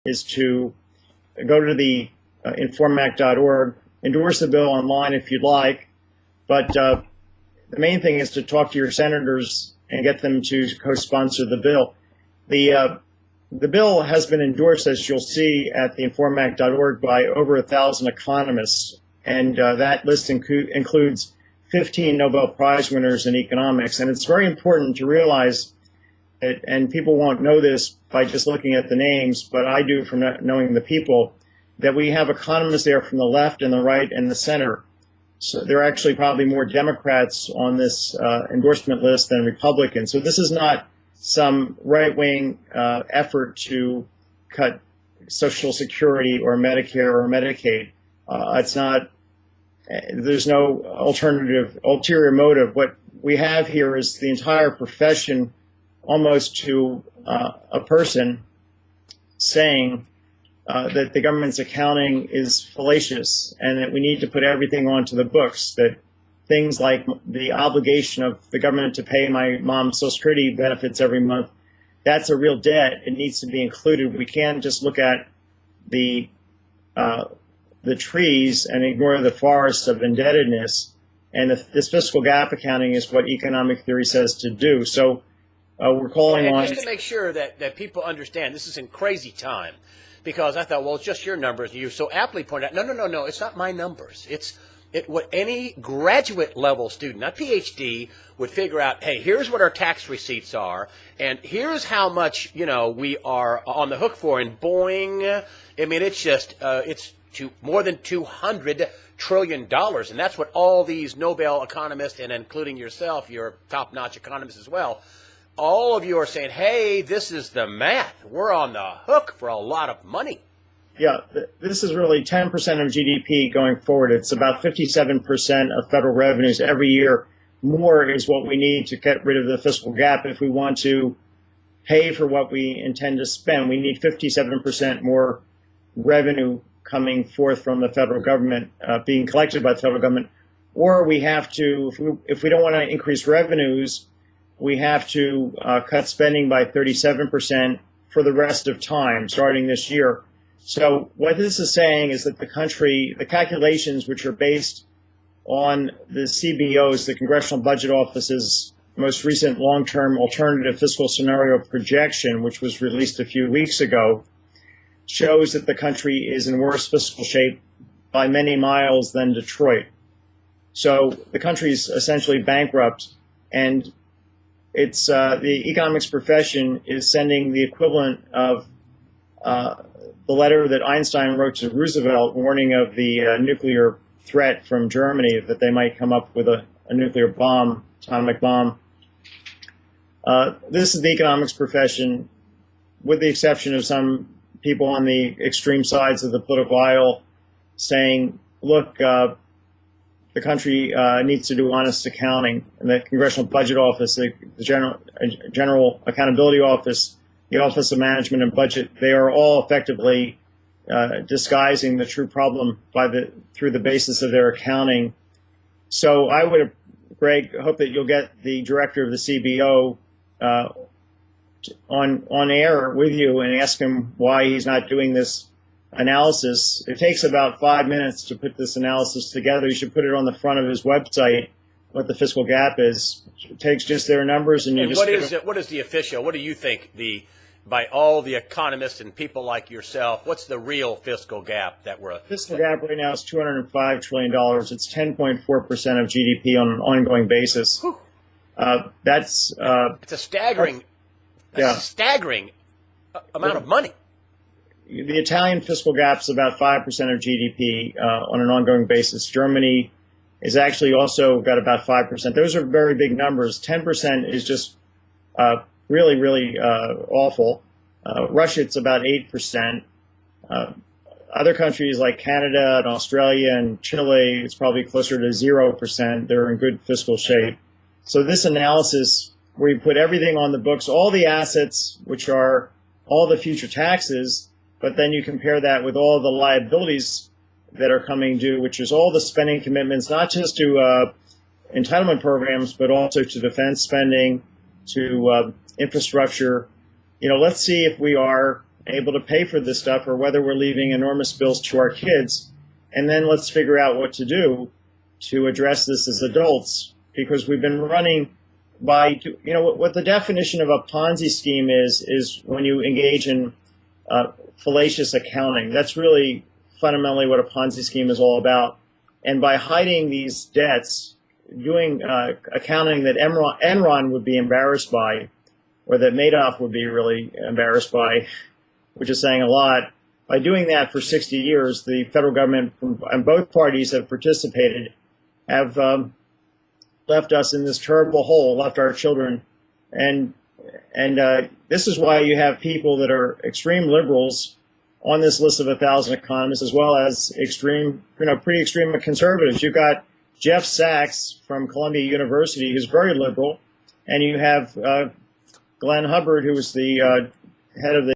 is to go to the informac.org, endorse the bill online if you'd like, but the main thing is to talk to your senators and get them to co-sponsor the bill. The bill has been endorsed, as you'll see at the informac.org, by over 1,000 economists, and that list includes 15 Nobel Prize winners in economics. And it's very important to realize that, and people won't know this by just looking at the names, but I do from knowing the people, that we have economists there from the left and the right and the center. So there are actually probably more Democrats on this endorsement list than Republicans. So this is not some right-wing effort to cut Social Security or Medicare or Medicaid. It's not. There's no ulterior motive. What we have here is the entire profession, almost to a person, saying that the government's accounting is fallacious and that we need to put everything onto the books, that things like the obligation of the government to pay my mom's Social Security benefits every month, that's a real debt. It needs to be included. We can't just look at the trees and ignore the forests of indebtedness. And this fiscal gap accounting is what economic theory says to do. So we're calling on... Just to make sure that people understand, this is in crazy time. Because I thought, well, it's just your numbers. You so aptly pointed out, no, it's not my numbers. It's what any graduate level student, not PhD, would figure out, hey, here's what our tax receipts are, and here's how much, we are on the hook for, and boing. I mean, it's just, it's more than $200 trillion, and that's what all these Nobel economists, and including yourself, you're a top-notch economist as well, all of you are saying, hey, this is the math. We're on the hook for a lot of money. Yeah, this is really 10% of GDP going forward. It's about 57% of federal revenues every year. More is what we need to get rid of the fiscal gap if we want to pay for what we intend to spend. We need 57% more revenue coming forth from the federal government, being collected by the federal government. Or we have to, if we don't want to increase revenues, we have to cut spending by 37% for the rest of time, starting this year. So what this is saying is that the calculations which are based on the CBO's, the Congressional Budget Office's most recent long-term alternative fiscal scenario projection, which was released a few weeks ago, shows that the country is in worse fiscal shape by many miles than Detroit. So the country is essentially bankrupt, and it's the economics profession is sending the equivalent of the letter that Einstein wrote to Roosevelt warning of the nuclear threat from Germany, that they might come up with a nuclear bomb, atomic bomb. This is the economics profession, with the exception of some people on the extreme sides of the political aisle saying, look, the country needs to do honest accounting. And the Congressional Budget Office, the General Accountability Office, the Office of Management and Budget, they are all effectively disguising the true problem through the basis of their accounting. So I would, Greg, hope that you'll get the director of the CBO on air with you and ask him why he's not doing this analysis. It takes about 5 minutes to put this analysis together. You should put it on the front of his website, what the fiscal gap is. It takes just their numbers, and what is the official? What do you think by all the economists and people like yourself? What's the real fiscal gap that we're? Fiscal gap right now is $205 trillion. It's 10.4% of GDP on an ongoing basis. It's a staggering, staggering amount of money. The Italian fiscal gap is about 5% of GDP on an ongoing basis. Germany is actually also got about 5%. Those are very big numbers. 10% is just really, really awful. Russia, it's about 8%. Other countries like Canada and Australia and Chile, it's probably closer to 0%. They're in good fiscal shape. So this analysis, where you put everything on the books, all the assets, which are all the future taxes, but then you compare that with all the liabilities that are coming due, which is all the spending commitments, not just to entitlement programs, but also to defense spending, to infrastructure. Let's see if we are able to pay for this stuff or whether we're leaving enormous bills to our kids. And then let's figure out what to do to address this as adults, because we've been running by, you know, what the definition of a Ponzi scheme is when you engage in fallacious accounting. That's really fundamentally what a Ponzi scheme is all about. And by hiding these debts, doing accounting that Enron would be embarrassed by, or that Madoff would be really embarrassed by, which is saying a lot. By doing that for 60 years, the federal government and both parties have participated, have left us in this terrible hole, left our children. And this is why you have people that are extreme liberals on this list of 1,000 economists, as well as extreme, pretty extreme conservatives. You've got Jeff Sachs from Columbia University, who's very liberal, and you have Glenn Hubbard, who was the head of the